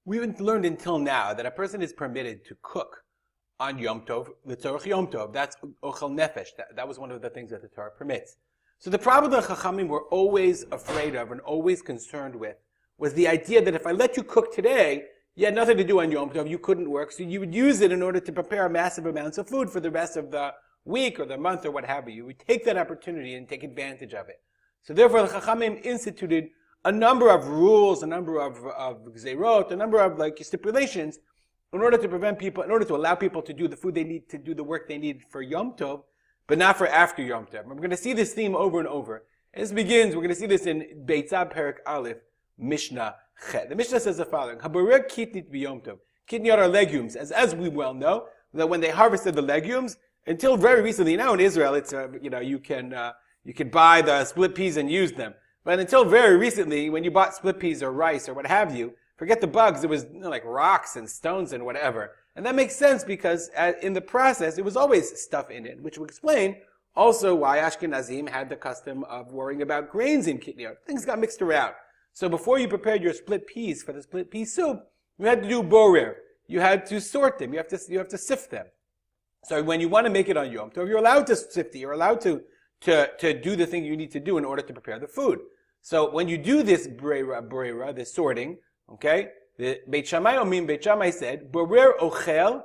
We haven't learned until now that a person is permitted to cook on Yom Tov, l'tzorech Yom Tov. That's ochel nefesh. That was one of the things that the Torah permits. So the problem the Chachamim were always afraid of and always concerned with was the idea that if I let you cook today, you had nothing to do on Yom Tov, you couldn't work, so you would use it in order to prepare massive amounts of food for the rest of the week or the month or what have you. You would take that opportunity and take advantage of it. So therefore the Chachamim instituted a number of rules, a number of gzeirot, a number of stipulations in order to prevent people, in order to allow people to do the food they need, to do the work they need for Yom Tov, but not for after Yom Tov. And we're going to see this theme over and over. And this begins, we're going to see this in Beitzah Perek Aleph, Mishnah Chet. The Mishnah says the following: Haboreh kitnit b'Yom Tov. Kitniyot are legumes, as we well know, that when they harvested the legumes, until very recently, now in Israel, it's you can buy the split peas and use them. But until very recently, when you bought split peas or rice or what have you, forget the bugs, it was like rocks and stones and whatever. And that makes sense because in the process, it was always stuff in it, which will explain also why Ashkenazim had the custom of worrying about grains in kitniyot. Things got mixed around. So before you prepared your split peas for the split pea soup, you had to do borer. You had to sort them. You have to sift them. So when you want to make it on Yom Tov, you're allowed to sift it. You're allowed to do the thing you need to do in order to prepare the food. So when you do this borer, this sorting, okay, the Beit Shammai said, borer ochel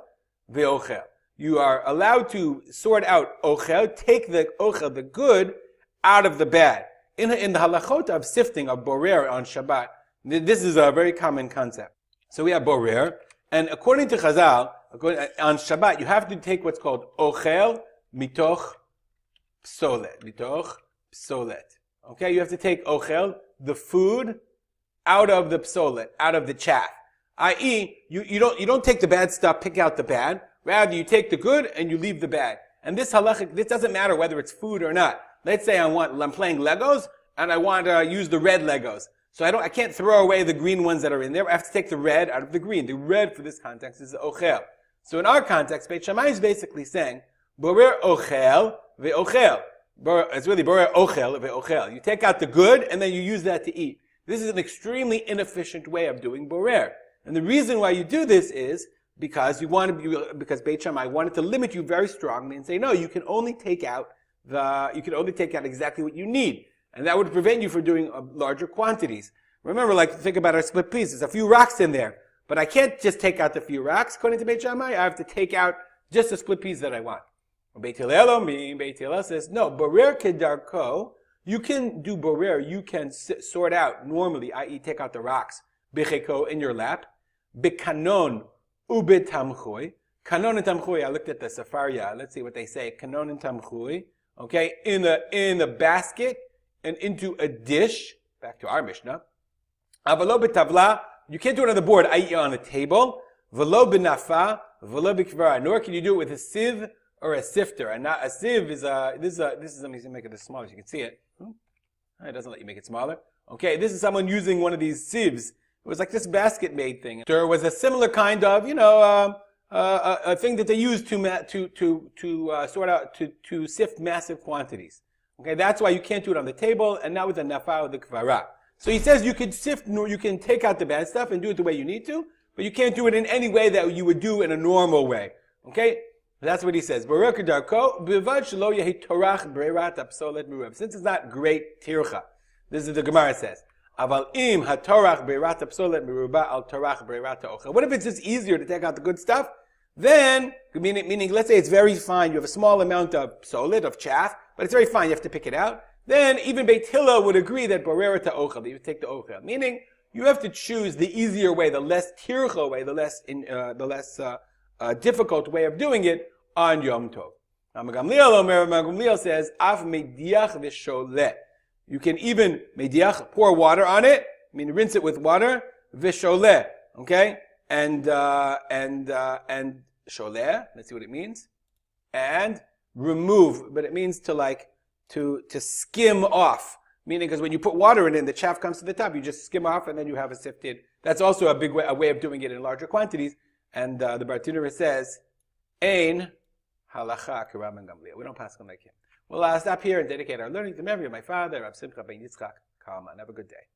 ve'ochel. You are allowed to sort out ochel, take the ochel, the good, out of the bad. In the halachot of sifting, of borer on Shabbat, this is a very common concept. So we have borer, and according to Chazal, on Shabbat, you have to take what's called ochel mitoch psolet. Okay, you have to take ochel, the food, out of the psolet, out of the chaff. I.e., you don't take the bad stuff, pick out the bad. Rather, you take the good and you leave the bad. And this halachic, this doesn't matter whether it's food or not. Let's say I'm playing Legos and I want to use the red Legos. So I can't throw away the green ones that are in there. I have to take the red out of the green. The red for this context is the ochel. So in our context, Beit Shammai is basically saying, borer ochel ve'ochel. It's really borer ochel ve'ochel. You take out the good and then you use that to eat. This is an extremely inefficient way of doing borer. And the reason why you do this is because because Beit Shammai wanted to limit you very strongly and say, no, you can only take out exactly what you need. And that would prevent you from doing larger quantities. Remember, think about our split peas. There's a few rocks in there. But I can't just take out the few rocks. According to Beit Shammai, I have to take out just the split peas that I want. Beit Hillel says, no, borer kedarko, you can do borer, you can sort out normally, i.e. take out the rocks, becheko, in your lap, bekanon ubetamchui. Kanon and tamchui, I looked at the Sefaria, let's see what they say, kanon and tamchui, okay, in the basket, and into a dish, back to our Mishnah, avalo betavla, you can't do it on the board, i.e. on a table, velo benafa, velo bekvara, nor can you do it with a sieve or a sifter. And not a sieve is let me make it this smaller so you can see it. It doesn't let you make it smaller. Okay, this is someone using one of these sieves. It was like this basket made thing. There was a similar kind of, a thing that they used to sort out, to sift massive quantities. Okay, that's why you can't do it on the table, and not with the nafa or the kvara. So he says you can you can take out the bad stuff and do it the way you need to, but you can't do it in any way that you would do in a normal way. Okay? That's what he says. Since it's not great tircha. This is the Gemara says. What if it's just easier to take out the good stuff? Then, meaning let's say it's very fine, you have a small amount of psolet, of chaff, but it's very fine, you have to pick it out. Then even Beit Hillel would agree that borer to ochel, that you take the ochel. Meaning, you have to choose the easier way, the less tircha way, the less difficult way of doing it on Yom Tov. Now, Gamliel says, Af mediach v'sholeh. You can even pour water on it, rinse it with water, v'sholeh, okay? And sholeh, let's see what it means. And remove, but it means to skim off. Meaning, because when you put water in it and the chaff comes to the top, you just skim off and then you have a sifted. That's also a way of doing it in larger quantities. And the Bartenura says, Ein halacha k'Rabban Gamliel. We don't pass on like him. Well, I'll stop here and dedicate our learning to memory of my father, Rav Simcha ben Yitzchak Kalman. Have a good day.